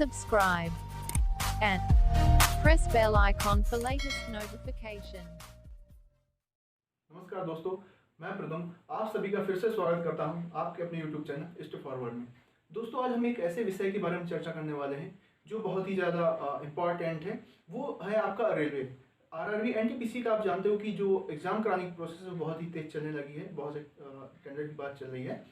subscribe and press bell icon for latest notification. नमस्कार दोस्तों, मैं प्रदम आप सभी का फिर से स्वागत करता हूं आपके अपने YouTube चैनल स्टेप फॉरवर्ड में। दोस्तों, आज हम एक ऐसे विषय के बारे में चर्चा करने वाले हैं जो बहुत ही ज़्यादा इम्पॉर्टेंट है। वो है आपका रेलवे आरआरबी एनटीपीसी का। आप जानते हो कि जो एग्ज़ाम कराने की प्रोसेस है बहुत ही तेज़ चलने लगी है, बहुत से टेंडर की बात चल रही है।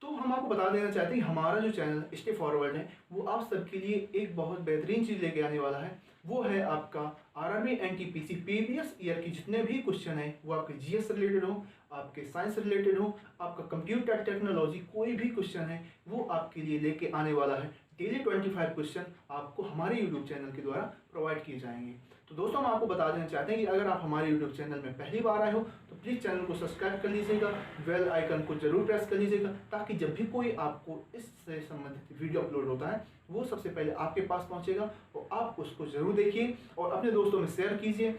तो हम आपको बता देना चाहते हैं कि हमारा जो चैनल स्टेप फॉरवर्ड है वो आप सबके लिए एक बहुत बेहतरीन चीज़ लेके आने वाला है। वो है आपका आरआरबी एनटीपीसी प्रीवियस ईयर की जितने भी क्वेश्चन हैं, वो आपके जीएस रिलेटेड हो, आपके साइंस रिलेटेड हो, आपका कंप्यूटर टेक्नोलॉजी कोई भी क्वेश्चन है वो आपके लिए लेके आने वाला है। डेली 25 क्वेश्चन आपको हमारे यूट्यूब चैनल के द्वारा प्रोवाइड किए जाएंगे। तो दोस्तों, हम आपको बता देना चाहते हैं कि अगर आप हमारे यूट्यूब चैनल में पहली बार आए हो तो प्लीज़ चैनल को सब्सक्राइब कर लीजिएगा, बेल आइकन को जरूर प्रेस कर लीजिएगा, ताकि जब भी कोई आपको इससे संबंधित वीडियो अपलोड होता है वो सबसे पहले आपके पास पहुंचेगा और आप उसको ज़रूर देखिए और अपने दोस्तों में शेयर कीजिए।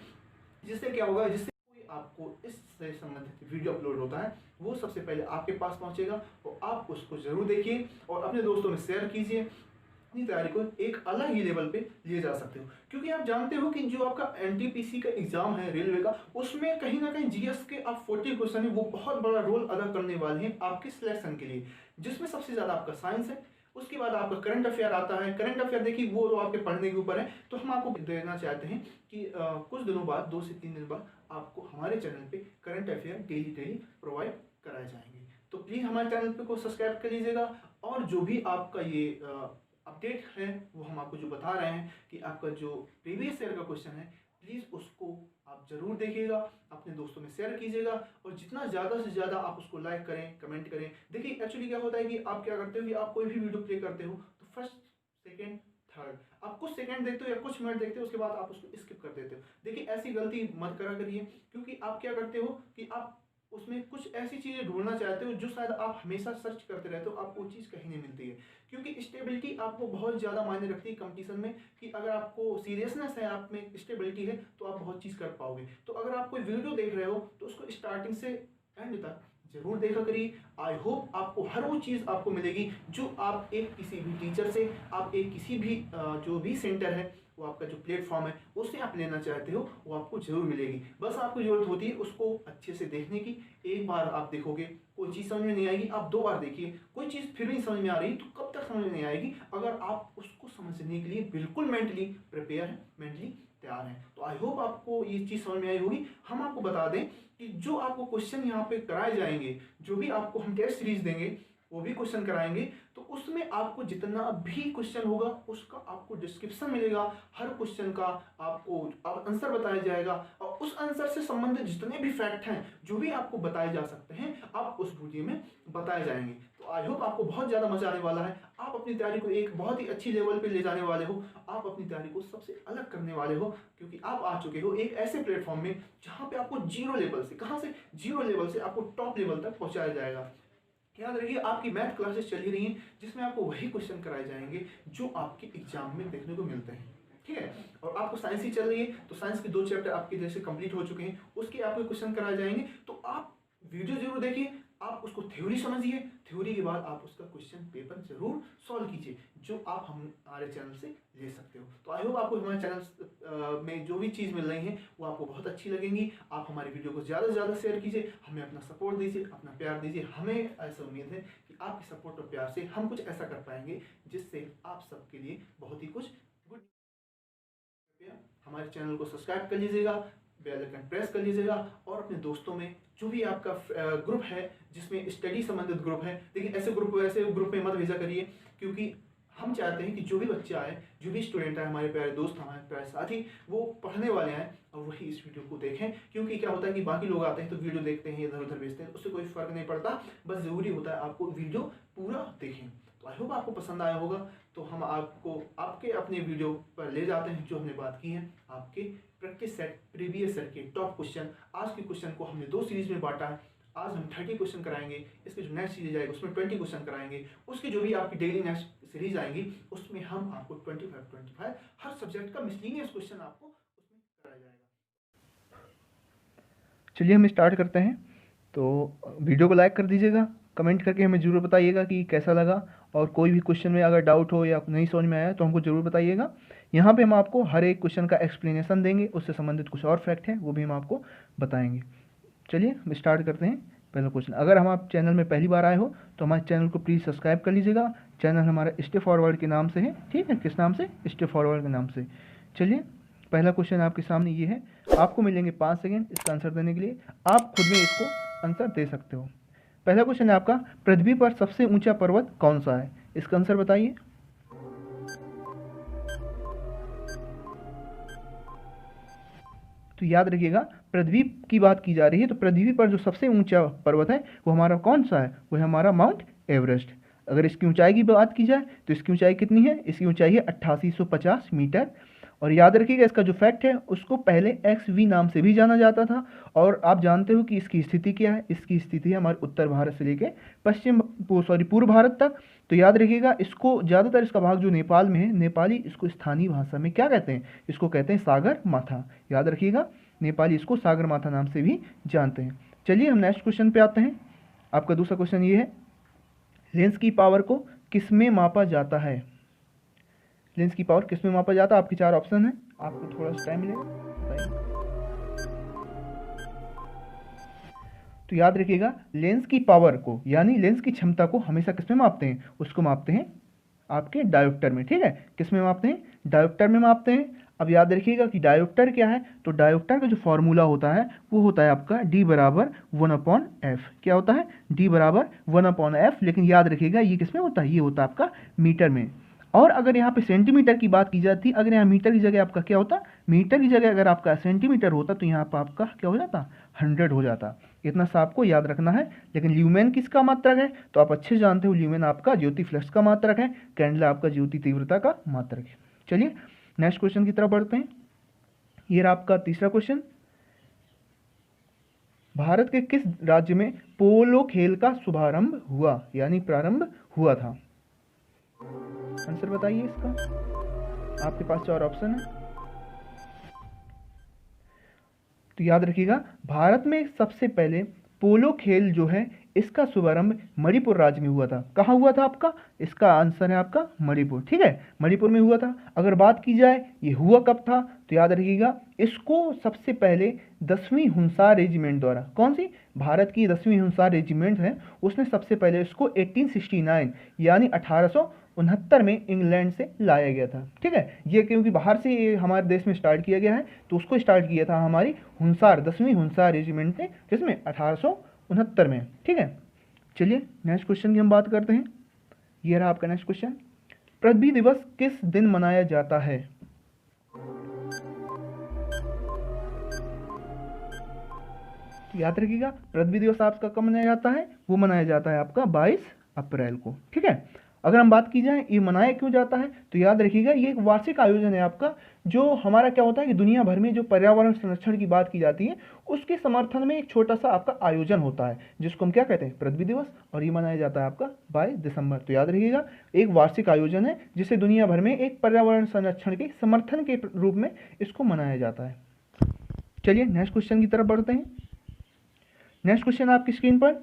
जिससे क्या होगा, जिससे कोई आपको इससे संबंधित वीडियो अपलोड होता है वो सबसे पहले आपके पास पहुंचेगा और आप उसको ज़रूर देखिए और अपने दोस्तों में शेयर कीजिए। अपनी तैयारी को एक अलग ही लेवल पे ले जा सकते हो, क्योंकि आप जानते हो कि जो आपका एनटीपीसी का एग्जाम है रेलवे का, उसमें कहीं ना कहीं जीएस के आप 40 क्वेश्चन है वो बहुत बड़ा रोल अदा करने वाले हैं आपके सिलेक्शन के लिए, जिसमें सबसे ज़्यादा आपका साइंस है। उसके बाद आपका करंट अफेयर आता है। करंट अफेयर देखिए वो तो आपके पढ़ने के ऊपर है। तो हम आपको देना चाहते हैं कि कुछ दिनों बाद, 2 से 3 दिन बाद आपको हमारे चैनल पे करंट अफेयर डेली प्रोवाइड कराए जाएंगे। तो प्लीज़ हमारे चैनल पे को सब्सक्राइब कर लीजिएगा और जो भी आपका ये अपडेट है वो हम आपको जो बता रहे हैं कि आपका जो प्रीवियस ईयर का क्वेश्चन है, प्लीज़ उसको आप ज़रूर देखिएगा, अपने दोस्तों में शेयर कीजिएगा और जितना ज़्यादा से ज़्यादा आप उसको लाइक करें, कमेंट करें। देखिए एक्चुअली क्या होता है कि आप क्या करते हो कि आप कोई भी वीडियो प्ले करते हो तो फर्स्ट, सेकेंड, थर्ड आप कुछ सेकंड देखते हो या कुछ मिनट देखते हो, उसके बाद आप उसको स्किप कर देते हो। देखिए ऐसी गलती मत करा करिए, क्योंकि आप क्या करते हो कि आप उसमें कुछ ऐसी चीज़ें ढूंढना चाहते हो जो शायद आप हमेशा सर्च करते रहते हो, आपको वो चीज़ कहीं नहीं मिलती है। क्योंकि स्टेबिलिटी आपको बहुत ज़्यादा मायने रखती है कंपटीशन में, कि अगर आपको सीरियसनेस है, आप में स्टेबिलिटी है, तो आप बहुत चीज़ कर पाओगे। तो अगर आप कोई वीडियो देख रहे हो तो उसको स्टार्टिंग से एंड तक जरूर देखा करिए। आई होप आपको हर वो चीज़ आपको मिलेगी जो आप एक किसी भी टीचर से, आप एक किसी भी जो भी सेंटर है, वो आपका जो प्लेटफॉर्म है उससे आप लेना चाहते हो, वो आपको जरूर मिलेगी। बस आपको जरूरत होती है उसको अच्छे से देखने की। एक बार आप देखोगे कोई चीज़ समझ में नहीं आएगी, आप 2 बार देखिए, कोई चीज़ फिर भी समझ में आ रही तो कब तक समझ में नहीं आएगी, अगर आप उसको समझने के लिए बिल्कुल मेंटली प्रिपेयर हैं, मेंटली तैयार हैं। तो आई होप आपको ये चीज़ समझ में आई होगी। हम आपको बता दें कि जो आपको क्वेश्चन यहाँ पे कराए जाएंगे, जो भी आपको हम टेस्ट सीरीज देंगे वो भी क्वेश्चन कराएंगे, तो उसमें आपको जितना भी क्वेश्चन होगा उसका आपको डिस्क्रिप्शन मिलेगा। हर क्वेश्चन का आपको आंसर बताया जाएगा और उस आंसर से संबंधित जितने भी फैक्ट हैं जो भी आपको बताए जा सकते हैं, आप उस वीडियो में बताए जाएंगे। तो आई होप आपको बहुत ज़्यादा मजा आने वाला है। आप अपनी तैयारी को एक बहुत ही अच्छी लेवल पे ले जाने वाले हो, आप अपनी तैयारी को सबसे अलग करने वाले हो, क्योंकि आप आ चुके हो एक ऐसे प्लेटफॉर्म में जहाँ पे आपको जीरो लेवल से, कहाँ से, जीरो लेवल से आपको टॉप लेवल तक पहुँचाया जाएगा। याद रखिए, आपकी मैथ क्लासेस चल ही रही हैं जिसमें आपको वही क्वेश्चन कराए जाएंगे जो आपके एग्जाम में देखने को मिलते हैं, ठीक है। और आपको साइंस ही चल रही है तो साइंस के 2 चैप्टर आपके जैसे कंप्लीट हो चुके हैं, उसके आपको क्वेश्चन कराए जाएंगे। तो आप वीडियो जरूर देखिए, आप उसको थ्योरी समझिए, थ्योरी के बाद आप उसका क्वेश्चन पेपर जरूर सॉल्व कीजिए, जो आप हमारे चैनल से ले सकते हो। तो आई होप आपको हमारे चैनल में जो भी चीज़ मिल रही है वो आपको बहुत अच्छी लगेंगी। आप हमारी वीडियो को ज़्यादा से ज़्यादा शेयर कीजिए, हमें अपना सपोर्ट दीजिए, अपना प्यार दीजिए। हमें ऐसा उम्मीद है कि आपके सपोर्ट और प्यार से हम कुछ ऐसा कर पाएंगे जिससे आप सबके लिए बहुत ही कुछ गुड। हमारे चैनल को सब्सक्राइब कर लीजिएगा, बेल आइकन प्रेस कर लीजिएगा और अपने दोस्तों में जो भी आपका ग्रुप है जिसमें स्टडी संबंधित ग्रुप है, देखिए ऐसे ग्रुप में मत भेजा करिए, क्योंकि हम चाहते हैं कि जो भी बच्चे आए, जो भी स्टूडेंट आए, हमारे प्यारे दोस्त, हमारे प्यारे साथी, वो पढ़ने वाले हैं और वही इस वीडियो को देखें। क्योंकि क्या होता है कि बाकी लोग आते हैं तो वीडियो देखते हैं, इधर उधर भेजते हैं, उससे कोई फ़र्क नहीं पड़ता। बस ज़रूरी होता है आपको वीडियो पूरा देखें। तो आई होप आपको पसंद आया होगा। तो हम आपको आपके अपने वीडियो पर ले जाते हैं जो हमने बात की है, आपके प्रैक्टिस सेट प्रीवियस सेट के टॉप क्वेश्चन। आज के क्वेश्चन को हमने 2 सीरीज में बांटा है। आज हम 30 क्वेश्चन कराएंगे, इसके जो नेक्स्ट सीरीज आएगी उसमें 20 क्वेश्चन कराएंगे, उसकी जो भी आपकी डेली नेक्स्ट सीरीज आएंगी उसमें हम आपको 25 हर सब्जेक्ट का मिसलिनियस क्वेश्चन आपको उसमें कराया जाएगा। चलिए हम स्टार्ट करते हैं। तो वीडियो को लाइक कर दीजिएगा, कमेंट करके हमें ज़रूर बताइएगा कि कैसा लगा और कोई भी क्वेश्चन में अगर डाउट हो या नहीं समझ में आया तो हमको ज़रूर बताइएगा। यहाँ पे हम आपको हर एक क्वेश्चन का एक्सप्लेनेशन देंगे, उससे संबंधित कुछ और फैक्ट है वो भी हम आपको बताएंगे। चलिए हम स्टार्ट करते हैं पहला क्वेश्चन। अगर हम आप चैनल में पहली बार आए हो तो हमारे चैनल को प्लीज़ सब्सक्राइब कर लीजिएगा। चैनल हमारा स्टेप फॉरवर्ड के नाम से है, ठीक है, किस नाम से? स्टेप फॉरवर्ड के नाम से। चलिए पहला क्वेश्चन आपके सामने ये है, आपको मिलेंगे 5 सेकेंड इसका आंसर देने के लिए, आप खुद में इसको आंसर दे सकते हो। पहला क्वेश्चन है आपका, पृथ्वी पर सबसे ऊंचा पर्वत कौन सा है? इसका आंसर बताइए। तो याद रखिएगा पृथ्वी की बात की जा रही है, तो पृथ्वी पर जो सबसे ऊंचा पर्वत है वो हमारा कौन सा है? वो है हमारा माउंट एवरेस्ट। अगर इसकी ऊंचाई की बात की जाए तो इसकी ऊंचाई कितनी है? इसकी ऊंचाई है 8850 मीटर। और याद रखिएगा इसका जो फैक्ट है उसको पहले XV नाम से भी जाना जाता था। और आप जानते हो कि इसकी स्थिति क्या है? इसकी स्थिति है हमारे उत्तर भारत से लेके पूर्व भारत तक। तो याद रखिएगा इसको ज़्यादातर इसका भाग जो नेपाल में है, नेपाली इसको स्थानीय भाषा में क्या कहते हैं? इसको कहते हैं सागर माथा। याद रखिएगा नेपाली इसको सागर माथा नाम से भी जानते हैं। चलिए हम नेक्स्ट क्वेश्चन पे आते हैं। आपका दूसरा क्वेश्चन ये है, लेंस की पावर को किस में मापा जाता है? लेंस की पावर किस में मापा जाता है? आपके 4 ऑप्शन है, आपको थोड़ा सा टाइम मिलेगा, बताइए। तो याद रखिएगा लेंस की पावर को यानी लेंस की क्षमता को हमेशा किस में मापते हैं? उसको मापते हैं आपके डायोप्टर में, ठीक है। किस में मापते हैं? डायोप्टर में मापते हैं। अब याद रखिएगा कि डायोप्टर क्या है, तो डायोप्टर का जो फॉर्मूला होता है वो होता है आपका D बराबर 1/f। क्या होता है? D बराबर 1/f। लेकिन याद रखिएगा ये किस में होता है? ये होता है आपका मीटर में। और अगर यहाँ पे सेंटीमीटर की बात की जाती, अगर यहाँ मीटर की जगह आपका क्या होता? मीटर की जगह अगर आपका सेंटीमीटर होता तो यहाँ पर आपका क्या हो जाता? 100 हो जाता। इतना सा आपको याद रखना है। लेकिन ल्यूमेन किसका मात्रक है? तो आप अच्छे जानते हो ल्यूमेन आपका ज्योति फ्लक्स का मात्रक है, कैंडल आपका ज्योति तीव्रता का मात्रक है। चलिए नेक्स्ट क्वेश्चन की तरफ बढ़ते हैं। ये रहा आपका तीसरा क्वेश्चन, भारत के किस राज्य में पोलो खेल का शुभारंभ हुआ यानी प्रारंभ हुआ था? आंसर बताइए इसका। आपके पास 4 ऑप्शन है। तो याद रखिएगा भारत में सबसे पहले पोलो खेल जो है इसका शुभारंभ मणिपुर राज्य में हुआ था। कहाँ हुआ था आपका? इसका आंसर है आपका मणिपुर, ठीक है, मणिपुर में हुआ था। अगर बात की जाए ये हुआ कब था, तो याद रखिएगा इसको सबसे पहले 10वीं हुंसार रेजिमेंट द्वारा, कौन सी? भारत की 10वीं हुंसार रेजिमेंट है, उसने सबसे पहले इसको 1869 यानी 1869 में इंग्लैंड से लाया गया था, ठीक है। ये क्योंकि बाहर से ये हमारे देश में स्टार्ट किया गया है तो उसको स्टार्ट किया था हमारी हुंसार 10वीं हुंसार रेजिमेंट ने, जिसमें 1869 में, ठीक है। चलिए नेक्स्ट क्वेश्चन की हम बात करते हैं। ये रहा आपका नेक्स्ट क्वेश्चन, पृथ्वी दिवस किस दिन मनाया जाता है? तो याद रखिएगा पृथ्वी दिवस आपका कब मनाया जाता है? वो मनाया जाता है आपका 22 अप्रैल को, ठीक है। अगर हम बात की जाए ये मनाया क्यों जाता है, तो याद रखिएगा ये एक वार्षिक आयोजन है आपका, जो हमारा क्या होता है कि दुनिया भर में जो पर्यावरण संरक्षण की बात की जाती है उसके समर्थन में एक छोटा सा आपका आयोजन होता है जिसको हम क्या कहते हैं? पृथ्वी दिवस। और ये मनाया जाता है आपका 22 दिसंबर। तो याद रखिएगा एक वार्षिक आयोजन है जिसे दुनिया भर में एक पर्यावरण संरक्षण के समर्थन के रूप में इसको मनाया जाता है। चलिए नेक्स्ट क्वेश्चन की तरफ बढ़ते हैं। नेक्स्ट क्वेश्चन आपकी स्क्रीन पर,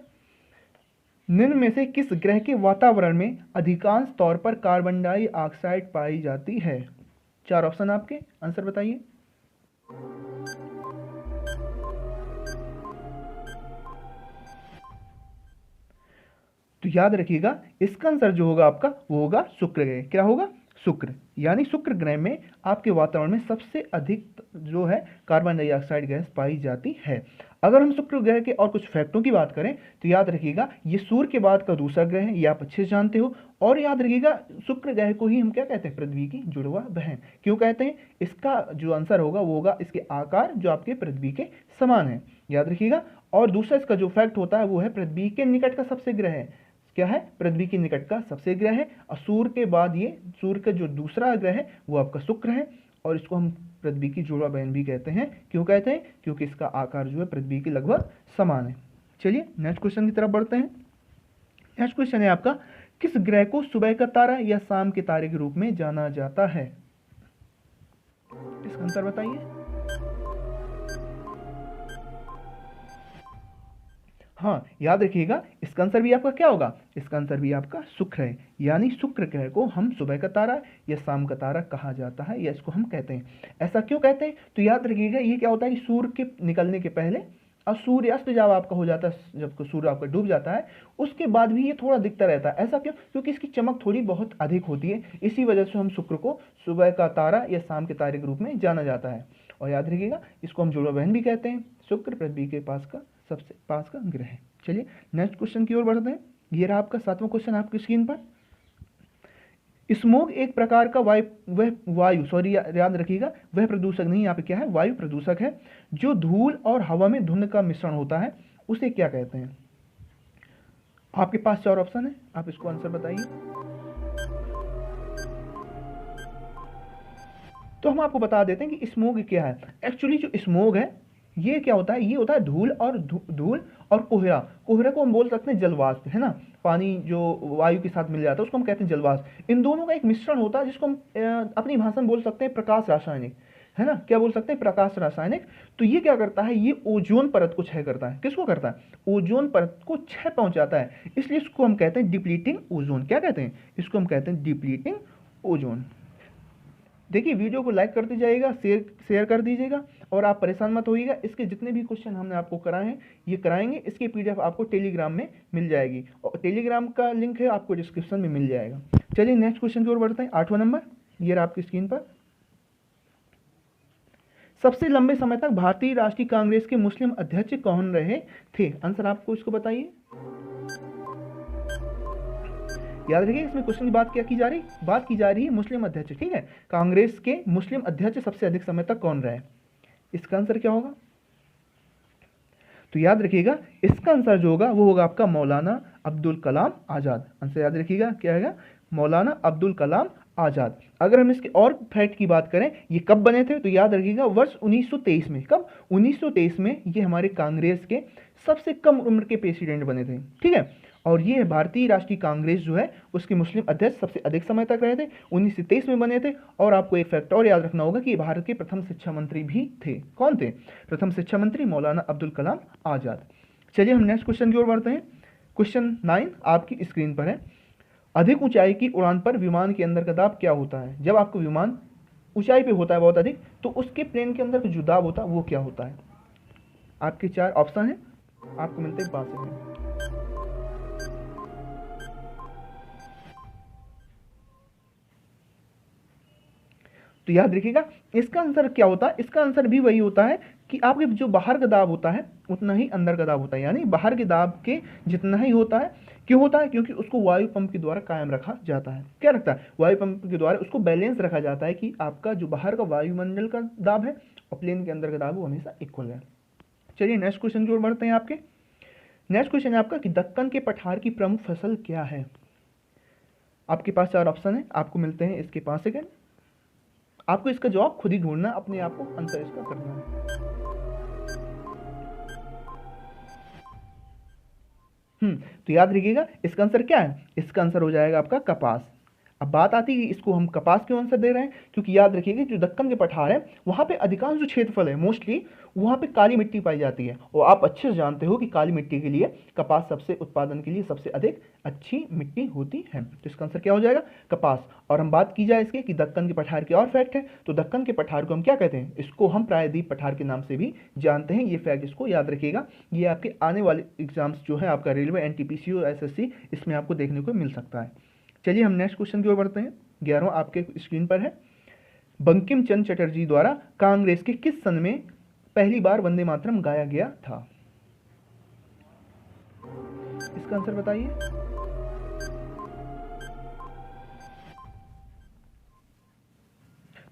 निम्न में से किस ग्रह के वातावरण में अधिकांश तौर पर कार्बन डाइऑक्साइड पाई जाती है? 4 ऑप्शन आपके, आंसर बताइए। तो याद रखिएगा इसका आंसर जो होगा आपका वो होगा शुक्र ग्रह। क्या होगा? शुक्र, यानी शुक्र ग्रह में आपके वातावरण में सबसे अधिक जो है कार्बन डाइऑक्साइड गैस पाई जाती है। अगर हम शुक्र ग्रह के और कुछ फैक्टों की बात करें तो याद रखिएगा ये सूर्य के बाद का दूसरा ग्रह है, ये आप अच्छे से जानते हो। और याद रखिएगा शुक्र ग्रह को ही हम क्या कहते हैं? पृथ्वी की जुड़वा बहन। क्यों कहते हैं? इसका जो आंसर होगा वो होगा इसके आकार जो आपके पृथ्वी के समान है, याद रखिएगा। और दूसरा इसका जो फैक्ट होता है वो है पृथ्वी के निकट का सबसे ग्रह है। क्या है? पृथ्वी के निकट का सबसे ग्रह है। और सूर्य के बाद ये सूर्य का जो दूसरा ग्रह है वो आपका शुक्र है, और इसको हम पृथ्वी की जुड़वा बहन भी कहते हैं। क्यों कहते हैं? क्योंकि इसका आकार जो है पृथ्वी के लगभग समान है। चलिए नेक्स्ट क्वेश्चन की तरफ बढ़ते हैं। नेक्स्ट क्वेश्चन है आपका, किस ग्रह को सुबह का तारा या शाम के तारे के रूप में जाना जाता है? इसका आंसर बताइए। हाँ, याद रखिएगा इसका आंसर भी आपका क्या होगा, इसका आंसर भी आपका शुक्र है। यानी शुक्र ग्रह को हम सुबह का तारा या शाम का तारा कहा जाता है, या इसको हम कहते हैं। ऐसा क्यों कहते हैं, तो याद रखिएगा ये क्या होता है कि सूर्य के निकलने के पहले और सूर्यास्त जब आपका हो जाता है, जब सूर्य आपका डूब जाता है उसके बाद भी ये थोड़ा दिखता रहता है। ऐसा क्यों, क्योंकि इसकी चमक थोड़ी बहुत अधिक होती है, इसी वजह से हम शुक्र को सुबह का तारा या शाम के तारे के रूप में जाना जाता है। और याद रखिएगा इसको हम जुड़वा बहन भी कहते हैं। शुक्र पृथ्वी के पास का सबसे पास का ग्रह है। चलिए नेक्स्ट क्वेश्चन की ओर बढ़ते हैं। ये रहा आपका 7वां क्वेश्चन आपकी स्क्रीन पर। स्मोग एक प्रकार का याद रखिएगा वह प्रदूषक नहीं, यहाँ पे क्या है, वायु प्रदूषक है जो धूल और हवा में धुंध का मिश्रण होता है, उसे क्या कहते हैं। आपके पास 4 ऑप्शन है, आप इसको आंसर बताइए। तो हम आपको बता देते हैं कि स्मोग क्या है। एक्चुअली जो स्मोग है ये क्या होता है, ये होता है धूल और कोहरा। कोहरा को हम बोल सकते हैं जलवाष्प, है ना, पानी जो वायु के साथ मिल जाता है उसको हम कहते हैं जलवाष्प। इन दोनों का एक मिश्रण होता है जिसको हम अपनी भाषा में बोल सकते हैं प्रकाश रासायनिक, है ना, क्या बोल सकते हैं, प्रकाश रासायनिक। तो ये क्या करता है, ये ओजोन परत को क्षय करता है। किसको करता है, ओजोन परत को क्षय पहुंचाता है, इसलिए इसको हम कहते हैं डिप्लीटिंग ओजोन। क्या कहते हैं, इसको हम कहते हैं डिप्लीटिंग ओजोन। देखिए वीडियो को लाइक करते जाइएगा, शेयर कर दीजिएगा, और आप परेशान मत होइएगा। इसके जितने भी क्वेश्चन हमने आपको कराए हैं ये कराएंगे, इसकी PDF आपको टेलीग्राम में मिल जाएगी, और टेलीग्राम का लिंक है आपको डिस्क्रिप्शन में मिल जाएगा। चलिए नेक्स्ट क्वेश्चन की ओर बढ़ते हैं। 8वां नंबर, ये रहा आपकी स्क्रीन पर। सबसे लंबे समय तक भारतीय राष्ट्रीय कांग्रेस के मुस्लिम अध्यक्ष कौन रहे थे। आंसर आपको इसको बताइए। याद रखिए इसमें क्वेश्चन की बात क्या की जा रही, बात की जा रही है मुस्लिम अध्यक्ष, ठीक है। कांग्रेस के मुस्लिम अध्यक्ष सबसे अधिक समय तक कौन रहे, इसका आंसर क्या होगा। तो याद रखिएगा इसका आंसर जो होगा वो होगा आपका मौलाना अब्दुल कलाम आज़ाद। आंसर याद रखिएगा क्या है, मौलाना अब्दुल कलाम आज़ाद। अगर हम इसके और फैक्ट की बात करें, ये कब बने थे, तो याद रखिएगा वर्ष 1923 में। कब, 1923 में ये हमारे कांग्रेस के सबसे कम उम्र के प्रेसिडेंट बने थे, ठीक है। और ये भारतीय राष्ट्रीय कांग्रेस जो है उसके मुस्लिम अध्यक्ष सबसे अधिक समय तक रहे थे, 1923 में बने थे। और आपको एक फैक्ट और याद रखना होगा कि भारत के प्रथम शिक्षा मंत्री भी थे। कौन थे, प्रथम शिक्षा मंत्री मौलाना अब्दुल कलाम आज़ाद। चलिए हम नेक्स्ट क्वेश्चन की ओर बढ़ते हैं। क्वेश्चन 9 आपकी स्क्रीन पर है। अधिक ऊंचाई की उड़ान पर विमान के अंदर का दाब क्या होता है। जब आपको विमान ऊंचाई पे होता है बहुत अधिक, तो उसके प्लेन के अंदर जो दाब होता है वो क्या होता है। आपके 4 ऑप्शन है, आपको मिलते हैं 5 सेकंड। तो याद रखिएगा इसका आंसर क्या होता है, इसका आंसर भी वही होता है कि आपके जो बाहर का दाब होता है उतना ही अंदर का दाब होता है, यानी बाहर के दाब के जितना ही होता है। क्यों होता है, क्योंकि उसको वायु पंप के द्वारा कायम रखा जाता है। क्या रखता है, वायु पंप के द्वारा उसको बैलेंस रखा जाता है कि आपका जो बाहर का वायुमंडल का दाब है और प्लेन के अंदर का दाब वो हमेशा इक्वल है। चलिए नेक्स्ट क्वेश्चन की ओर बढ़ते हैं। आपके नेक्स्ट क्वेश्चन है आपका कि दक्कन के पठार की प्रमुख फसल क्या है। आपके पास 4 ऑप्शन है, आपको मिलते हैं इसके 5 सेकंड। आपको इसका जवाब खुद ही ढूंढना, अपने आप को आंसर इसका करना है। तो याद रखिएगा इसका आंसर क्या है, इसका आंसर हो जाएगा आपका कपास। अब बात आती है कि इसको हम कपास क्यों आंसर दे रहे हैं, क्योंकि याद रखिएगा जो दक्कन के पठार है वहाँ पे अधिकांश जो क्षेत्रफल है मोस्टली वहाँ पे काली मिट्टी पाई जाती है, और आप अच्छे से जानते हो कि काली मिट्टी के लिए कपास सबसे उत्पादन के लिए सबसे अधिक अच्छी मिट्टी होती है। तो इसका आंसर क्या हो जाएगा, कपास। और हम बात की जाए इसके कि दक्कन के पठार के और फैक्ट है, तो दक्कन के पठार को हम क्या कहते हैं, इसको हम प्रायद्वीप पठार के नाम से भी जानते हैं। ये फैक्ट इसको याद रखिएगा, ये आपके आने वाले एग्जाम्स जो है आपका रेलवे, NTPC और SSC इसमें आपको देखने को मिल सकता है। चलिए हम नेक्स्ट क्वेश्चन की ओर बढ़ते हैं। 11वां आपके स्क्रीन पर है। बंकिम चंद्र चटर्जी द्वारा कांग्रेस के किस सन में पहली बार वंदे मातरम गाया गया था। इसका आंसर बताइए।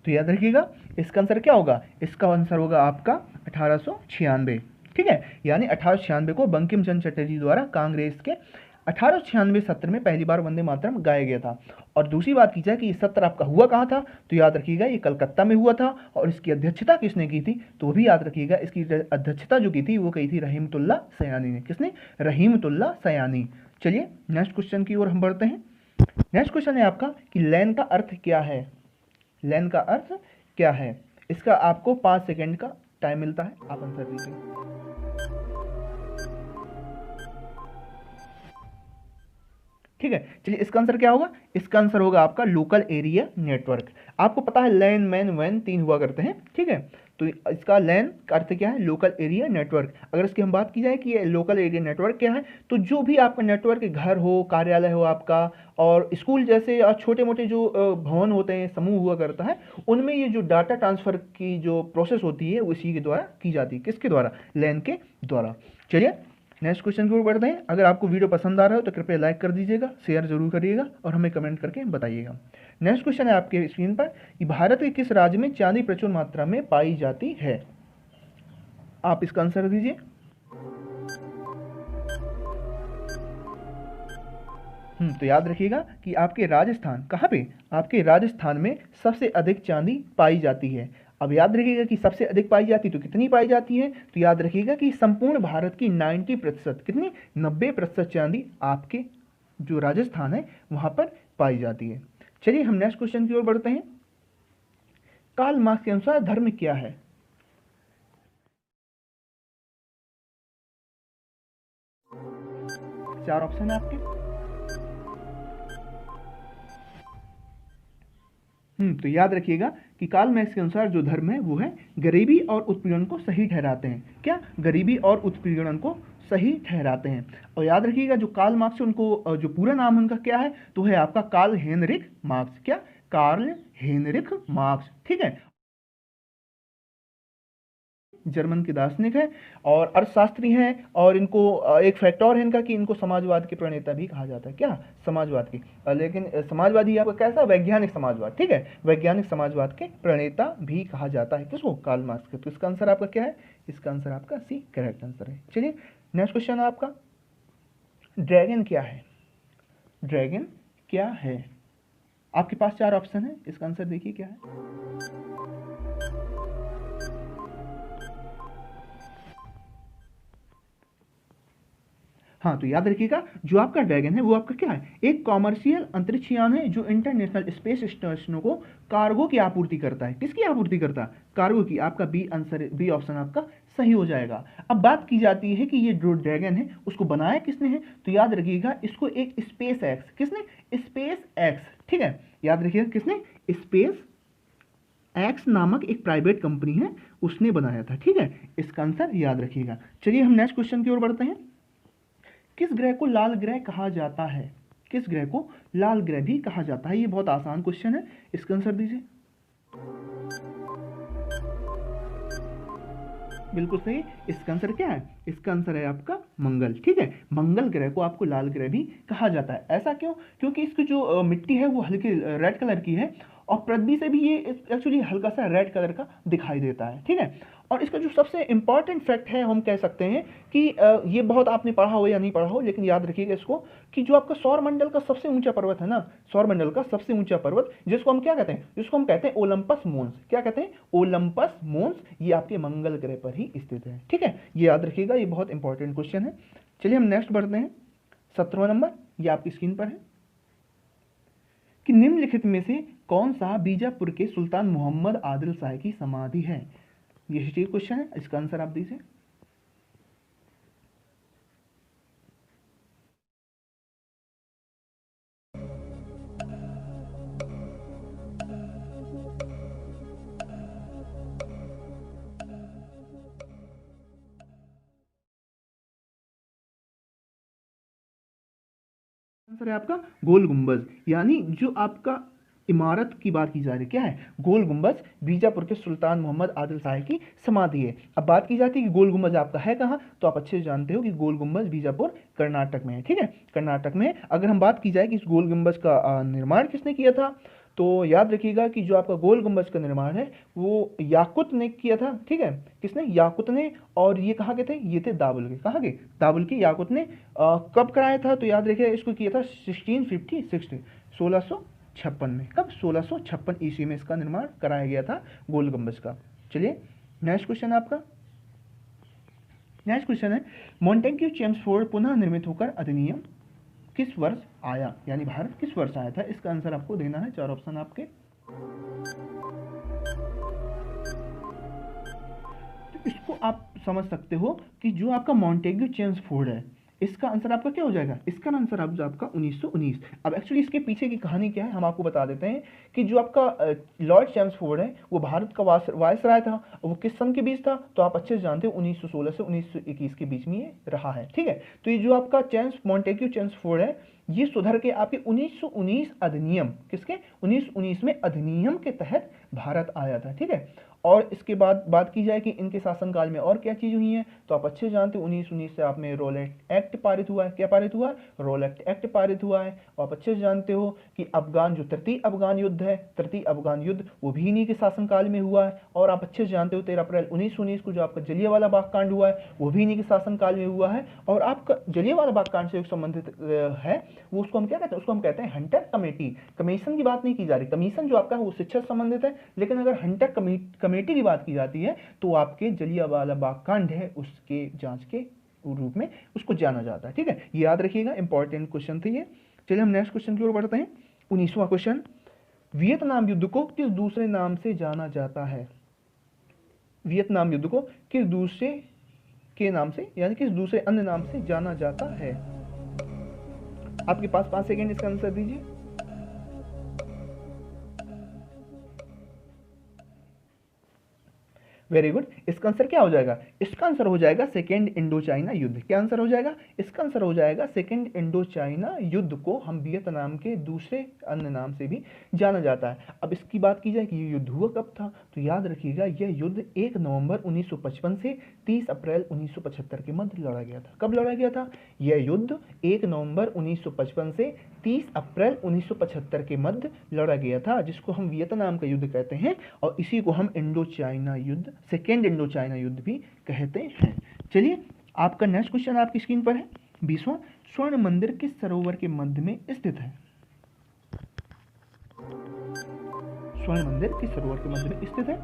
तो याद रखिएगा इसका आंसर क्या होगा, इसका आंसर होगा आपका 1896, ठीक है। यानी 1896 को बंकिम चंद्र चटर्जी द्वारा कांग्रेस के 1896 सत्र में पहली बार वंदे मातरम गाया गया था। और दूसरी बात की जाए कि ये सत्र आपका हुआ कहाँ था, तो याद रखिएगा ये कलकत्ता में हुआ था। और इसकी अध्यक्षता किसने की थी, तो वो भी याद रखिएगा इसकी अध्यक्षता जो की थी वो की थी रहीमतुल्लाह सयानी ने। किसने, रहीमतुल्लाह सयानी। चलिए नेक्स्ट क्वेश्चन की ओर हम बढ़ते हैं। नेक्स्ट क्वेश्चन है आपका कि लैन का अर्थ क्या है। लैन का अर्थ क्या है, इसका आपको 5 सेकेंड का टाइम मिलता है, आप आंसर दीजिए। ठीक है। चलिए इसका आंसर क्या होगा, इसका आंसर होगा आपका लोकल एरिया नेटवर्क। आपको पता है लैन मैन वैन 3 हुआ करते हैं, ठीक है। तो इसका लैन का अर्थ क्या है, लोकल एरिया नेटवर्क। अगर इसकी हम बात की जाए कि ये लोकल एरिया नेटवर्क क्या है, तो जो भी आपका नेटवर्क, घर हो, कार्यालय हो आपका, और स्कूल जैसे छोटे मोटे जो भवन होते हैं, समूह हुआ करता है, उनमें ये जो डाटा ट्रांसफर की जो प्रोसेस होती है वो इसी के द्वारा की जाती है। किसके द्वारा, लैन के द्वारा। चलिए नेक्स्ट क्वेश्चन की ओर बढ़ते हैं। अगर आपको वीडियो पसंद आ रहा हो तो कृपया लाइक कर दीजिएगा, शेयर जरूर करिएगा और हमें कमेंट करके बताइएगा। नेक्स्ट क्वेश्चन है आपके स्क्रीन पर कि भारत के किस राज्य में चांदी प्रचुर मात्रा में पाई जाती है। आप इसका आंसर दीजिए। तो याद रखिएगा कि आपके राजस्थान, कहाँ पे, आपके राजस्थान में सबसे अधिक चांदी पाई जाती है। अब याद रखिएगा कि सबसे अधिक पाई जाती तो कितनी पाई जाती है, तो याद रखिएगा कि संपूर्ण भारत की 90%, कितनी, 90% चांदी आपके जो राजस्थान है वहां पर पाई जाती है। चलिए हम नेक्स्ट क्वेश्चन की ओर बढ़ते हैं। कार्ल मार्क्स के अनुसार धर्म क्या है। चार ऑप्शन है आपके। तो याद रखिएगा कि कार्ल मार्क्स के अनुसार जो धर्म है वो है गरीबी और उत्पीड़न को सही ठहराते हैं। क्या, गरीबी और उत्पीड़न को सही ठहराते हैं। और याद रखिएगा जो कार्ल मार्क्स है उनको जो पूरा नाम उनका क्या है, तो है आपका कार्ल हेनरिक मार्क्स। क्या, कार्ल हेनरिक मार्क्स, ठीक है। जर्मन के दार्शनिक है और अर्थशास्त्री हैं, और इनको एक फैक्ट और है इनका कि इनको समाजवाद के प्रणेता भी कहा जाता है। क्या, समाजवाद की, लेकिन समाजवादी आपका कैसा, वैज्ञानिक समाजवाद, ठीक है, वैज्ञानिक समाजवाद के प्रणेता भी कहा जाता है किसको, कार्ल मार्क्स के। तो इसका आंसर आपका क्या है, इसका आंसर आपका सी करेक्ट आंसर है। चलिए नेक्स्ट क्वेश्चन है आपका, ड्रैगन क्या है। ड्रैगन क्या है, आपके पास 4 ऑप्शन है, इसका आंसर देखिए क्या है। हाँ, तो याद रखिएगा जो आपका ड्रैगन है वो आपका क्या है, एक कॉमर्शियल अंतरिक्ष यान है जो इंटरनेशनल स्पेस स्टेशनों को कार्गो की आपूर्ति करता है। किसकी आपूर्ति करता है, कार्गो की। आपका बी आंसर, बी ऑप्शन आपका सही हो जाएगा। अब बात की जाती है कि ये जो ड्रैगन है उसको बनाया किसने है, तो याद रखिएगा इसको एक स्पेस एक्स, किसने, स्पेस एक्स, ठीक है, याद रखिएगा किसने, स्पेस एक्स नामक एक प्राइवेट कंपनी है उसने बनाया था, ठीक है। इसका आंसर याद रखिएगा। चलिए हम नेक्स्ट क्वेश्चन की ओर बढ़ते हैं। किस ग्रह को लाल ग्रह कहा जाता है, किस ग्रह को लाल ग्रह भी कहा जाता है। ये बहुत आसान क्वेश्चन है, इसका आंसर दीजिए। बिल्कुल सही, इसका आंसर क्या है, इसका आंसर है आपका मंगल, ठीक है। मंगल ग्रह को आपको लाल ग्रह भी कहा जाता है। ऐसा क्यों, क्योंकि इसकी जो मिट्टी है वो हल्की रेड कलर की है और पृथ्वी से भी ये एक्चुअली हल्का सा रेड कलर का दिखाई देता है, ठीक है। और इसका जो सबसे इंपॉर्टेंट फैक्ट है, हम कह सकते हैं कि ये बहुत आपने पढ़ा हो या नहीं पढ़ा हो, लेकिन याद रखिएगा इसको कि जो आपका सौर मंडल का सबसे ऊंचा पर्वत है ना, सौर मंडल का सबसे ऊंचा पर्वत, जिसको हम क्या कहते हैं, जिसको हम कहते हैं ओलंपस मोन्स। क्या कहते हैं, ओलंपस मोन्स, ये आपके मंगल ग्रह पर ही स्थित है, ठीक है। ये याद रखिएगा, ये बहुत इंपॉर्टेंट क्वेश्चन है। चलिए हम नेक्स्ट बढ़ते हैं। 17वां नंबर, ये आपकी स्क्रीन पर है कि निम्नलिखित में से कौन सा बीजापुर के सुल्तान मोहम्मद आदिल शाह की समाधि है। ये हिस्ट्री क्वेश्चन है, इसका आंसर आप दीजिए। आंसर है आपका गोल गुंबज, यानी जो आपका इमारत की बात की जा रही है, क्या है, गोल गुंबज, बीजापुर के सुल्तान मोहम्मद आदिल शाह की समाधि है। अब बात की जाती है कि गोल गुंबज आपका है कहाँ, तो आप अच्छे से जानते हो कि गोल गुंबज बीजापुर कर्नाटक में है, ठीक है, कर्नाटक में। अगर हम बात की जाए कि इस गोल गुंबज का निर्माण किसने किया था, तो याद रखिएगा कि जो आपका गोल गुंबज का निर्माण है वो याकुत ने किया था, ठीक है, किसने, याकुत ने। और ये कहाँ के थे, ये थे दाबुल के, कहाँ के, दाबुल के। याकुत ने कब कराया था, तो याद रखिएगा इसको किया था 1656 में। कब, 1656 ईस्वी में इसका निर्माण कराया गया था गोल गुंबज का। चलिए नेक्स्ट क्वेश्चन आपका, नेक्स्ट क्वेश्चन है मॉन्टेग्यू चेम्सफोर्ड पुनः निर्मित होकर अधिनियम किस वर्ष आया, यानी भारत किस वर्ष आया था। इसका आंसर आपको देना है, 4 ऑप्शन आपके। तो इसको आप समझ सकते हो कि जो आपका मॉन्टेग्यू चेम्सफोर्ड है, इसका आंसर आपका क्या हो जाएगा, इसका आंसर आपका 1919। अब एक्चुअली इसके पीछे की कहानी क्या है हम आपको बता देते हैं कि जो आपका लॉर्ड चैम्सफोर्ड है वो भारत का वायसराय था, वो किस सन के बीच था, तो आप अच्छे से जानते हो 1916 से 1921 के बीच में ये रहा है, ठीक है। तो ये जो आपका मॉन्टेग्यू चैम्सफोर्ड है ये सुधर के आपके 1919 अधिनियम, किसके 1919 में अधिनियम के तहत भारत आया था, ठीक है। और इसके बाद बात की जाए कि इनके शासनकाल में और क्या चीज़ हुई है, तो आप अच्छे जानते हो 1919 से आप में रोलेट एक्ट पारित हुआ है, क्या पारित हुआ है, रोलेट एक्ट पारित हुआ है। और आप अच्छे से जानते हो कि अफगान जो तृतीय अफगान युद्ध है, तृतीय अफगान युद्ध वो भी इन्हीं के शासनकाल में हुआ है। और आप अच्छे से जानते हो 13 अप्रैल 1919 को जो आपका जलियांवाला बाग कांड हुआ है वो भी इन्हीं के शासनकाल में हुआ है। और आपका जलियांवाला बाग कांड से संबंधित है वो उसको हम क्या कहते हैं, उसको हम कहते हैं हंटर कमेटी। कमीशन की बात नहीं की जा रही, कमीशन जो आपका है वो शिक्षा से संबंधित है, लेकिन अगर हंटर कमेटी की बात की जाती है तो आपके जलियांवाला बाग कांड है उसके जांच के रूप में उसको जाना जाता है, ठीक है। ये याद रखिएगा, इंपॉर्टेंट क्वेश्चन थे ये। चलिए हम नेक्स्ट क्वेश्चन की ओर बढ़ते हैं। 19वां क्वेश्चन, वियतनाम युद्ध को किस दूसरे नाम से जाना जाता है, वियतनाम युद्ध को किस दूसरे के नाम से यानी किस दूसरे अन्य नाम से जाना जाता है। आपके पास 5 सेकेंड इसका आंसर दीजिए। वेरी गुड, इसका आंसर क्या हो जाएगा, इसका आंसर हो जाएगा सेकेंड इंडो चाइना युद्ध। क्या आंसर हो जाएगा, इसका आंसर हो जाएगा सेकेंड इंडो चाइना युद्ध को हम वियतनाम के दूसरे अन्य नाम से भी जाना जाता है। अब इसकी बात की जाए कि ये युद्ध हुआ कब था, तो याद रखिएगा यह युद्ध 1 नवंबर 1955 से 30 अप्रैल 1975 के मध्य लड़ा गया था। कब लड़ा गया था, यह युद्ध 1 नवंबर 1955 से 30 अप्रैल 1975 के मध्य लड़ा गया था, जिसको हम वियतनाम का युद्ध कहते हैं और इसी को हम इंडो चाइना युद्ध, सेकेंड इंडो चाइना युद्ध भी कहते हैं। चलिए आपका नेक्स्ट क्वेश्चन आपकी स्क्रीन पर है। 20वां, स्वर्ण मंदिर किस सरोवर के मध्य में स्थित है, स्वर्ण मंदिर किस सरोवर के मध्य में स्थित है।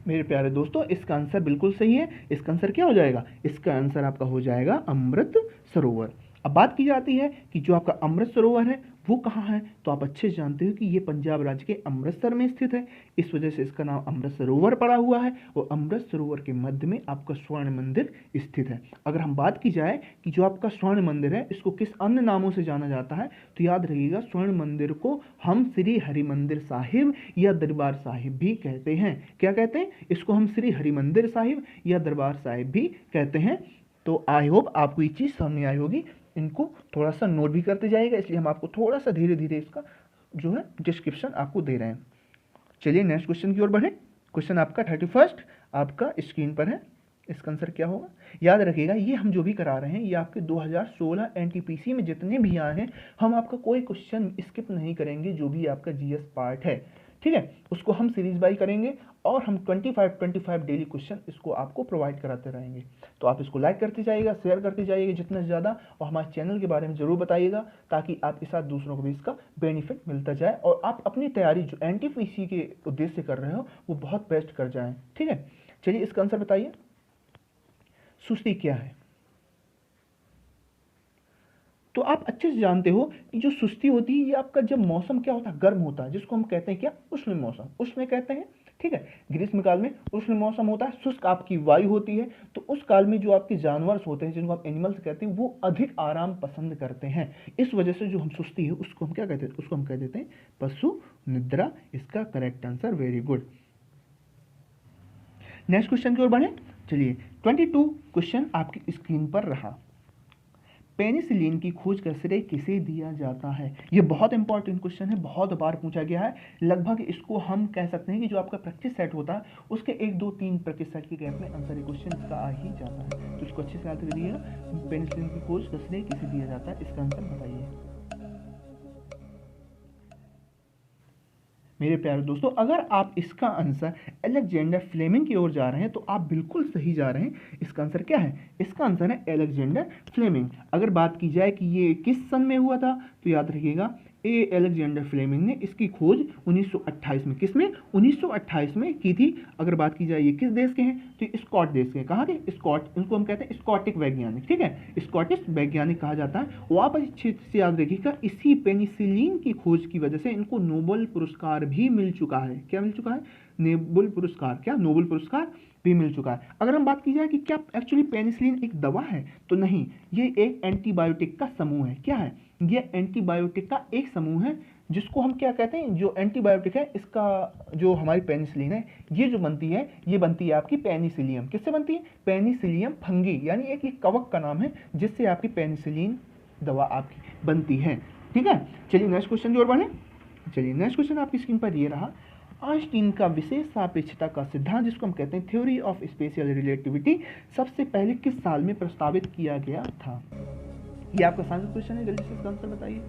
मेरे प्यारे दोस्तों इसका आंसर बिल्कुल सही है, इसका आंसर क्या हो जाएगा, इसका आंसर आपका हो जाएगा अमृत सरोवर। अब बात की जाती है कि जो आपका अमृत सरोवर है वो कहाँ है, तो आप अच्छे जानते हो कि ये पंजाब राज्य के अमृतसर में स्थित है, इस वजह से इसका नाम अमृत सरोवर पड़ा हुआ है और अमृत सरोवर के मध्य में आपका स्वर्ण मंदिर स्थित है। अगर हम बात की जाए कि जो आपका स्वर्ण मंदिर है इसको किस अन्य नामों से जाना जाता है, तो याद रखिएगा स्वर्ण मंदिर को हम श्री हरिमंदिर साहिब या दरबार साहिब भी कहते हैं। क्या कहते हैं, इसको हम श्री हरिमंदिर साहिब या दरबार साहिब भी कहते हैं। तो आई होप आपको ये चीज़ समझ आई होगी, इनको थोड़ा सा नोट भी करते जाएगा, इसलिए हम आपको थोड़ा सा धीरे धीरे इसका जो है डिस्क्रिप्शन आपको दे रहे हैं। चलिए नेक्स्ट क्वेश्चन की ओर बढ़े। क्वेश्चन आपका 31 आपका स्क्रीन पर है, इसका आंसर क्या होगा। याद रखिएगा ये हम जो भी करा रहे हैं ये आपके 2016 एनटीपीसी में जितने भी आए हैं हम आपका कोई क्वेश्चन स्किप नहीं करेंगे, जो भी आपका जीएस पार्ट है, ठीक है, उसको हम सीरीज बाई करेंगे और हम 25 डेली क्वेश्चन इसको आपको प्रोवाइड कराते रहेंगे। तो आप इसको लाइक करते जाइएगा, शेयर करते जाइएगा जितना ज़्यादा, और हमारे चैनल के बारे में ज़रूर बताइएगा ताकि आपके साथ दूसरों को भी इसका बेनिफिट मिलता जाए और आप अपनी तैयारी जो एनटीपीसी के उद्देश्य से कर रहे हो वो बहुत बेस्ट कर जाएँ, ठीक है। चलिए इसका आंसर बताइए, सुस्ती क्या है। तो आप अच्छे से जानते हो कि जो सुस्ती होती है ये आपका जब मौसम क्या होता है, गर्म होता है, जिसको हम कहते हैं क्या, उष्ण मौसम, उष्ण कहते हैं, ठीक है। ग्रीष्म काल में उष्ण मौसम होता है, शुष्क आपकी वायु होती है, तो उस काल में जो आपके जानवर होते हैं जिनको आप एनिमल्स कहते हैं वो अधिक आराम पसंद करते हैं, इस वजह से जो हम सुस्ती है उसको हम क्या कहते हैं, उसको हम कह देते हैं पशु निद्रा। इसका correct answer, very good. Next question की ओर बढ़े। चलिए 22 क्वेश्चन आपकी स्क्रीन पर रहा। पेनिसिलिन की खोज का श्रेय किसे दिया जाता है। ये बहुत इंपॉर्टेंट क्वेश्चन है, बहुत बार पूछा गया है, लगभग इसको हम कह सकते हैं कि जो आपका प्रैक्टिस सेट होता है उसके 1 2 3 प्रैक्टिस सेट के गैप में आंसर ये क्वेश्चन इसका आ ही जाता है। तो इसको अच्छे से याद करिएगा, पेनिसिलिन की खोज का श्रेय किसे दिया जाता है, इसका आंसर बताइए। मेरे प्यारे दोस्तों अगर आप इसका आंसर अलेक्जेंडर फ्लेमिंग की ओर जा रहे हैं तो आप बिल्कुल सही जा रहे हैं। इसका आंसर क्या है, इसका आंसर है अलेक्जेंडर फ्लेमिंग। अगर बात की जाए कि ये किस सन में हुआ था तो याद रखिएगा अलेक्जेंडर फ्लेमिंग ने इसकी खोज 1928 में, किसमें, 1928 में की थी। अगर बात की जाए ये किस देश के हैं तो ये स्कॉट देश के, कहाँ के, स्कॉट, इनको हम कहते हैं स्कॉटिक वैज्ञानिक, ठीक है, स्कॉटिश वैज्ञानिक कहा जाता है। वहाँ पर अच्छे से याद रखिएगा इसी पेनिसिलिन की खोज की वजह से इनको नोबेल पुरस्कार भी मिल चुका है। क्या मिल चुका है, नोबेल पुरस्कार, क्या नोबेल पुरस्कार भी मिल चुका है। अगर हम बात की जाए कि क्या एक्चुअली पेनिसिलिन एक दवा है, तो नहीं, ये एक एंटीबायोटिक का समूह है। क्या है ये? एंटीबायोटिक का एक समूह है, जिसको हम क्या कहते हैं, जो एंटीबायोटिक है इसका, जो हमारी पेनिसिलिन है ये जो बनती है, ये बनती है आपकी पेनिसिलियम। किससे बनती है? पेनिसिलियम फंगी, यानी एक ये कवक का नाम है जिससे आपकी पेनिसिलिन दवा आपकी बनती है। ठीक है, चलिए नेक्स्ट क्वेश्चन की ओर बढ़े। चलिए नेक्स्ट क्वेश्चन आपकी स्क्रीन पर ये रहा। आइंस्टीन का विशेष सापेक्षता का सिद्धांत, जिसको हम कहते हैं थ्योरी ऑफ स्पेशल रिलेटिविटी, सबसे पहले किस साल में प्रस्तावित किया गया था? ये आपका साइंस क्वेश्चन है, जल्दी से इसका आंसर बताइए।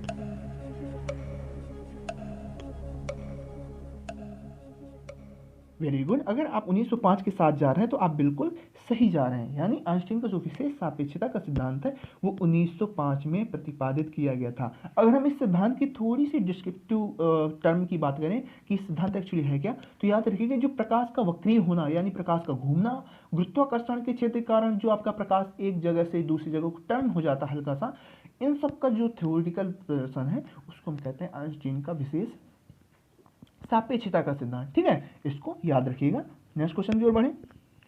Very good. अगर आप 1905 के साथ जा रहे हैं तो आप बिल्कुल सही जा रहे हैं, यानी आइंस्टीन का जो विशेष सापेक्षता का सिद्धांत है वो 1905 में प्रतिपादित किया गया था। अगर हम इस सिद्धांत की थोड़ी सी डिस्क्रिप्टिव टर्म की बात करें कि सिद्धांत एक्चुअली है क्या, तो याद रखिएगा जो प्रकाश का वक्रीय होना, यानी प्रकाश का घूमना, गुरुत्वाकर्षण के क्षेत्र के कारण जो आपका प्रकाश एक जगह से दूसरी जगह को टर्न हो जाता है हल्का सा, इन सब का जो थ्योरेटिकल प्रदर्शन है उसको हम कहते हैं आइंस्टीन का विशेष सापेक्षता का सिद्धांत। ठीक है, इसको याद रखिएगा। नेक्स्ट क्वेश्चन की ओर बढ़े।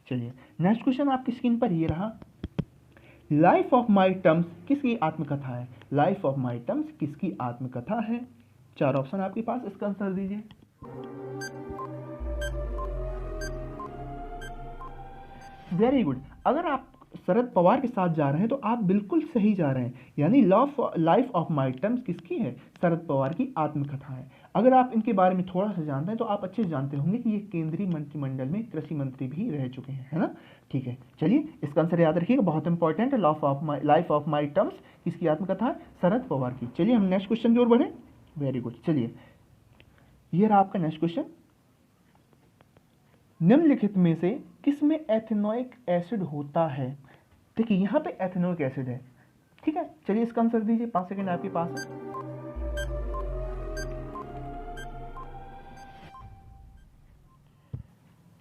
चलिए नेक्स्ट क्वेश्चन आपकी स्क्रीन पर ये रहा। लाइफ ऑफ माई टर्म्स किसकी आत्मकथा है? लाइफ ऑफ माई टर्म्स किसकी आत्मकथा है? 4 ऑप्शन आपके पास, इसका आंसर दीजिए। Very good. अगर आप शरद पवार के साथ जा रहे हैं तो आप बिल्कुल सही जा रहे हैं, यानी लाइफ ऑफ माई टर्म्स किसकी है? शरद पवार की आत्मकथा है। अगर आप इनके बारे में थोड़ा सा जानते हैं तो आप अच्छे जानते होंगे कि ये केंद्रीय मंत्रिमंडल में कृषि मंत्री भी रह चुके हैं, है ना। ठीक है, चलिए इसका आंसर याद रखिएगा, बहुत इंपॉर्टेंट है। लाइफ ऑफ माई टर्म्स किसकी आत्मकथा है? शरद पवार की। चलिए हम नेक्स्ट क्वेश्चन की ओर बढ़े। Very good. चलिए ये रहा आपका नेक्स्ट क्वेश्चन। निम्नलिखित में से किसमें एथेनोइक एसिड होता है? देखिए यहाँ पे एथेनोइक एसिड है। ठीक है, चलिए इसका आंसर दीजिए, 5 सेकंड आपके पास है।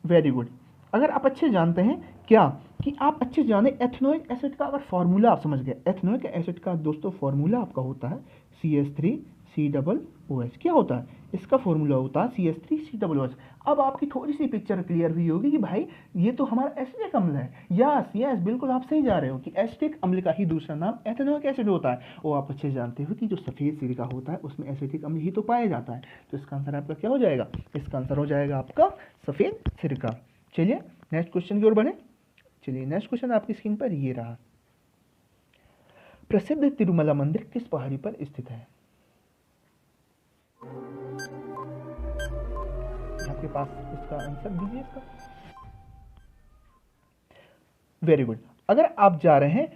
Very good. अगर आप अच्छे जानते हैं क्या कि आप अच्छे जाने एथेनोइक एसिड का अगर फॉर्मूला आप समझ गए, एथेनोइक एसिड का दोस्तों फॉर्मूला आपका होता है CH3COOH। क्या होता है? इसका फॉर्मूला होता है CH3COOH। अब आपकी थोड़ी सी पिक्चर क्लियर हुई होगी कि भाई ये तो हमारा एसिटिक अम्ल है। यस यस, बिल्कुल आप सही जा रहे हो कि एसिटिक अम्ल का ही दूसरा नाम एथेनोइक एसिड होता है। और आप अच्छे जानते हो कि जो सफ़ेद सिरका होता है उसमें एसिटिक अम्ल ही तो पाया जाता है। तो इसका आंसर आपका क्या हो जाएगा? इसका आंसर हो जाएगा आपका सफ़ेद सिरका। चलिए नेक्स्ट क्वेश्चन की ओर बढ़े। चलिए नेक्स्ट क्वेश्चन आपकी स्क्रीन पर ये रहा। प्रसिद्ध तिरुमला मंदिर किस पहाड़ी पर स्थित है? आपके पास इसका आंसर दीजिए इसका। Very good. अगर आप जा रहे हैं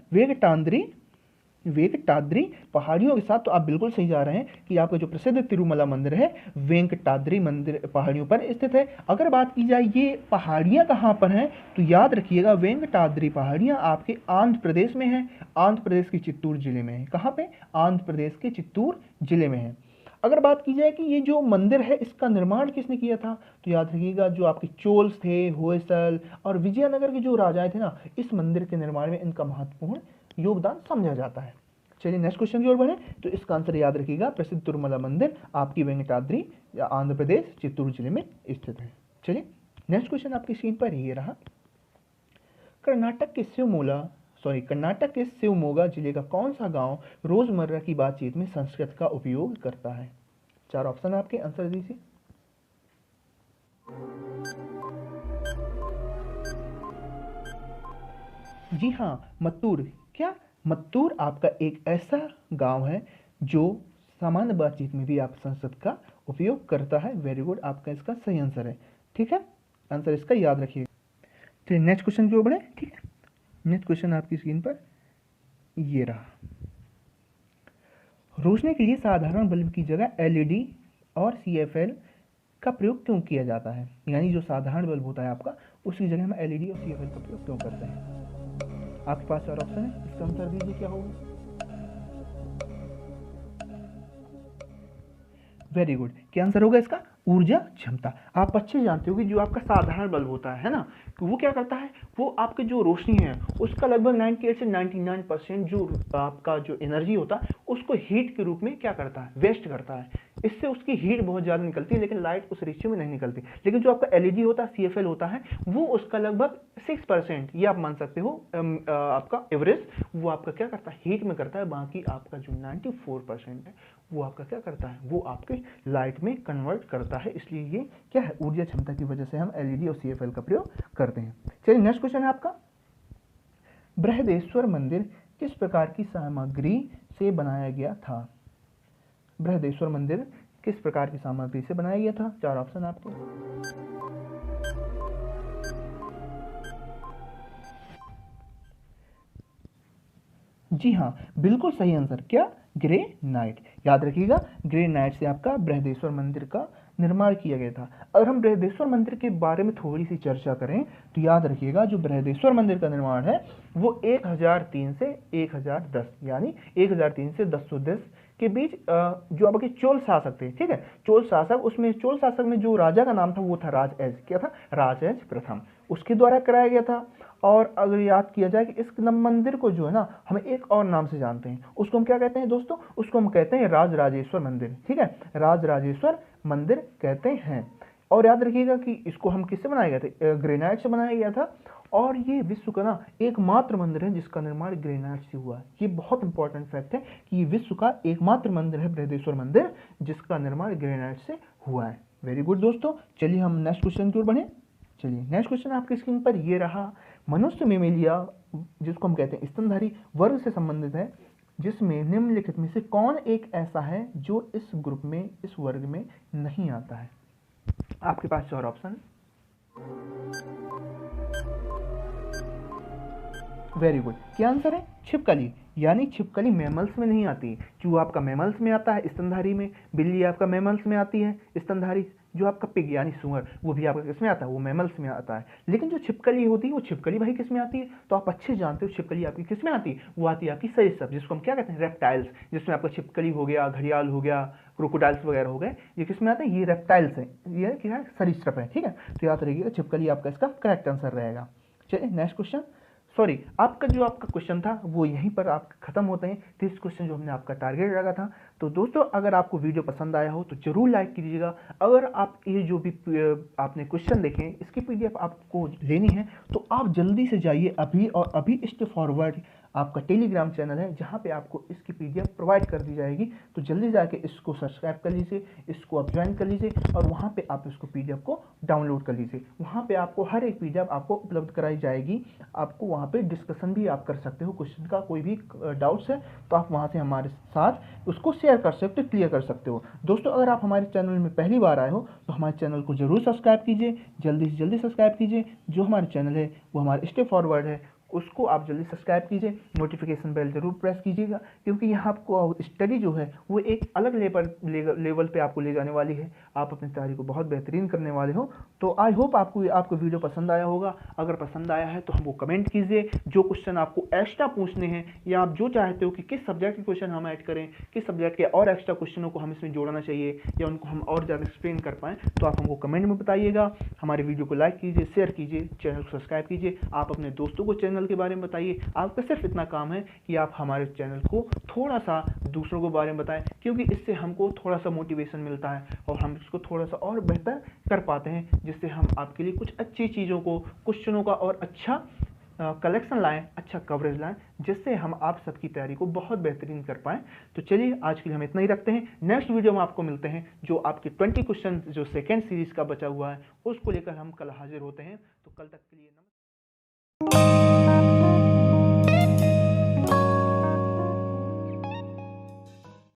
वेंकटाद्री पहाड़ियों के साथ तो आप बिल्कुल सही जा रहे हैं कि आपका जो प्रसिद्ध तिरुमला मंदिर है वेंकटाद्री मंदिर पहाड़ियों पर स्थित है। अगर बात की जाए ये पहाड़ियाँ कहाँ पर हैं, तो याद रखिएगा वेंकटाद्री पहाड़ियाँ आपके आंध्र प्रदेश में हैं, आंध्र प्रदेश के चित्तूर जिले में है। कहाँ पे? आंध्र प्रदेश के चित्तूर जिले में है। अगर बात की जाए कि ये जो मंदिर है इसका निर्माण किसने किया था, तो याद रखिएगा जो आपके चोल्स थे, होयसल और विजयनगर के जो राजाएं थे ना, इस मंदिर के निर्माण में इनका महत्वपूर्ण योगदान समझा जाता है। चलिए नेक्स्ट क्वेश्चन की ओर बढ़े। तो इसका आंसर याद रखिएगा, प्रसिद्ध तिरुमला मंदिर आपकी वेंकटाद्री या आंध्र प्रदेश चित्तूर जिले में स्थित है। चलिए नेक्स्ट क्वेश्चन आपकी स्क्रीन पर ये रहा। कर्नाटक के शिवमोगा जिले का कौन सा गांव रोजमर्रा की बातचीत में संस्कृत का उपयोग करता है? 4 ऑप्शन आपके, आंसर दीजिए। जी हाँ, मत्तूर। क्या? मत्तूर आपका एक ऐसा गांव है जो सामान्य बातचीत में भी आप संस्कृत का उपयोग करता है। वेरी गुड, आपका इसका सही आंसर है। ठीक है, आंसर इसका याद रखिए। चलिए नेक्स्ट क्वेश्चन की ओर बढ़े। ठीक है, नेक्स्ट क्वेश्चन आपकी स्क्रीन पर ये रहा। रोशनी के लिए साधारण बल्ब की जगह LED और CFL का प्रयोग क्यों किया जाता है? यानी जो साधारण बल्ब होता है आपका, उसकी जगह हम LED और CFL का प्रयोग क्यों करते हैं? आपके पास 4 ऑप्शन है, इसका आंसर दीजिए क्या होगा। वेरी गुड, क्या आंसर होगा इसका? ऊर्जा क्षमता। आप अच्छे जानते हो कि जो आपका साधारण बल्ब होता है ना, तो वो क्या करता है, वो आपके जो रोशनी है उसका लगभग 98 से 99% जो आपका जो एनर्जी होता है उसको हीट के रूप में क्या करता है, वेस्ट करता है। इससे उसकी हीट बहुत ज़्यादा निकलती है, लेकिन लाइट उस रेशियो में नहीं निकलती। लेकिन जो आपका एलईडी होता है, सीएफएल होता है, वो उसका लगभग 6%, ये आप मान सकते हो आपका एवरेज, वो आपका क्या करता है, हीट में करता है। बाकी आपका जो 94% है वो आपका क्या करता है, वो आपके लाइट में कन्वर्ट करता है। इसलिए ये क्या है, ऊर्जा क्षमता की वजह से हम एलईडी और सीएफएल का प्रयोग करते हैं। चलिए नेक्स्ट क्वेश्चन है आपका, बृहदेश्वर मंदिर किस प्रकार की सामग्री से बनाया गया था? बृहदेश्वर मंदिर किस प्रकार की सामग्री से बनाया गया था? 4 ऑप्शन आपको। जी हाँ, बिल्कुल सही आंसर, क्या, ग्रेनाइट। याद रखिएगा, ग्रेनाइट से आपका बृहदेश्वर मंदिर का निर्माण किया गया था। अगर हम बृहदेश्वर मंदिर के बारे में थोड़ी सी चर्चा करें तो याद रखिएगा, जो बृहदेश्वर मंदिर का निर्माण है वो 1003 से 1010, यानी 1003 से 1010 के बीच जो आपके चोल शासक थे, ठीक है, चोल शासक, उसमें चोल शासक में जो राजा का नाम था वो था राजऐज, क्या था, राजऐज प्रथम, उसके द्वारा कराया गया था। और अगर याद किया जाए कि इस मंदिर को जो है ना, हमें एक और नाम से जानते हैं, उसको हम क्या कहते हैं दोस्तों, उसको हम कहते हैं राजराजेश्वर मंदिर, ठीक है, राजराजेश्वर मंदिर कहते हैं। और याद रखिएगा कि इसको हम किससे बनाया गया था, ग्रेनाइट से बनाया गया था। और ये विश्व का ना एकमात्र मंदिर है जिसका निर्माण ग्रेनाइट से हुआ है। ये बहुत इंपॉर्टेंट फैक्ट है कि ये विश्व का एकमात्र मंदिर है, बृहदेश्वर मंदिर, जिसका निर्माण ग्रेनाइट से हुआ है। वेरी गुड दोस्तों, चलिए हम नेक्स्ट क्वेश्चन की ओर बढ़े। चलिए नेक्स्ट क्वेश्चन आपकी स्क्रीन पर ये रहा, मनुष्य मेमेलिया, जिसको हम कहते हैं स्तनधारी वर्ग से संबंधित है, जिसमें निम्नलिखित में से कौन एक ऐसा है जो इस ग्रुप में, इस वर्ग में नहीं आता है? आपके पास 4 ऑप्शन। वेरी गुड, क्या आंसर है, छिपकली। यानी छिपकली मैमल्स में नहीं आती। चूहा आपका मैमल्स में आता है स्तनधारी में, बिल्ली आपका मैमल्स में आती है स्तनधारी, जो आपका पिग यानी सुअर वो भी आपका किस में आता है, वो मैमल्स में आता है। लेकिन जो छिपकली होती है वो छिपकली भाई किस में आती है, तो आप अच्छे जानते हो छिपकली आपकी किस में आती है, वो आती है आपकी सरीसृप, जिसको हम क्या कहते हैं, रेप्टाइल्स, जिसमें आपका छिपकली हो गया, घड़ियाल हो गया, क्रोकोडाइल्स वगैरह हो गए, ये किस में आते हैं, ये रेप्टाइल्स है, ये क्या है, सरीसृप है, ठीक है। तो याद रखिएगा छिपकली आपका इसका करेक्ट आंसर रहेगा। चलिए नेक्स्ट क्वेश्चन, सॉरी आपका जो आपका क्वेश्चन था वो यहीं पर आप खत्म होते हैं। 30 क्वेश्चन जो हमने आपका टारगेट रखा था। तो दोस्तों अगर आपको वीडियो पसंद आया हो तो जरूर लाइक कीजिएगा। अगर आप ये जो भी आपने क्वेश्चन देखे इसकी पीडीएफ आपको लेनी है तो आप जल्दी से जाइए अभी और अभी स्टेप फॉरवर्ड आपका टेलीग्राम चैनल है जहाँ पे आपको इसकी पीडीएफ प्रोवाइड कर दी जाएगी। तो जल्दी जाके इसको सब्सक्राइब कर लीजिए, इसको आप ज्वाइन कर लीजिए और वहाँ पे आप इसको पीडीएफ को डाउनलोड कर लीजिए। वहाँ पे आपको हर एक पीडीएफ आपको उपलब्ध कराई जाएगी। आपको वहाँ पे डिस्कशन भी आप कर सकते हो, क्वेश्चन का कोई भी डाउट्स है तो आप वहाँ से हमारे साथ उसको शेयर कर सकते हो, क्लियर कर सकते हो। दोस्तों अगर आप हमारे चैनल में पहली बार आए हो तो हमारे चैनल को जरूर सब्सक्राइब कीजिए, जल्दी से जल्दी सब्सक्राइब कीजिए। जो हमारे चैनल है वो हमारे स्टेप फॉरवर्ड है, उसको आप जल्दी सब्सक्राइब कीजिए, नोटिफिकेशन बेल जरूर प्रेस कीजिएगा क्योंकि यहाँ आपको स्टडी जो है वो एक अलग लेवल पे आपको ले जाने वाली है। आप अपनी तैयारी को बहुत बेहतरीन करने वाले हो। तो आई होप आपको वीडियो पसंद आया होगा। अगर पसंद आया है तो हमको कमेंट कीजिए, जो क्वेश्चन आपको एक्स्ट्रा पूछने हैं या आप जो चाहते हो कि किस सब्जेक्ट के क्वेश्चन हम ऐड करें, किस सब्जेक्ट के और एक्स्ट्रा क्वेश्चनों को हम इसमें जोड़ना चाहिए या उनको हम और ज़्यादा एक्सप्लेन कर पाएँ, तो आप हमको कमेंट में बताइएगा। हमारे वीडियो को लाइक कीजिए, शेयर कीजिए, चैनल को सब्सक्राइब कीजिए। आप अपने दोस्तों को चैनल के बारे में बताइए। आपका सिर्फ इतना काम है कि आप हमारे चैनल को थोड़ा सा दूसरों के बारे में बताएं क्योंकि इससे हमको थोड़ा सा मोटिवेशन मिलता है और हम इसको थोड़ा सा और बेहतर कर पाते हैं, जिससे हम आपके लिए कुछ अच्छी चीज़ों को, क्वेश्चनों का और अच्छा कलेक्शन लाएं, अच्छा कवरेज लाएं, जिससे हम आप सबकी तैयारी को बहुत बेहतरीन कर पाएं। तो चलिए आज के लिए हम इतना ही रखते हैं। नेक्स्ट वीडियो में आपको मिलते हैं जो आपके 20 क्वेश्चन जो सेकेंड सीरीज का बचा हुआ है उसको लेकर हम कल हाजिर होते हैं। तो कल तक के लिए नमस्कार।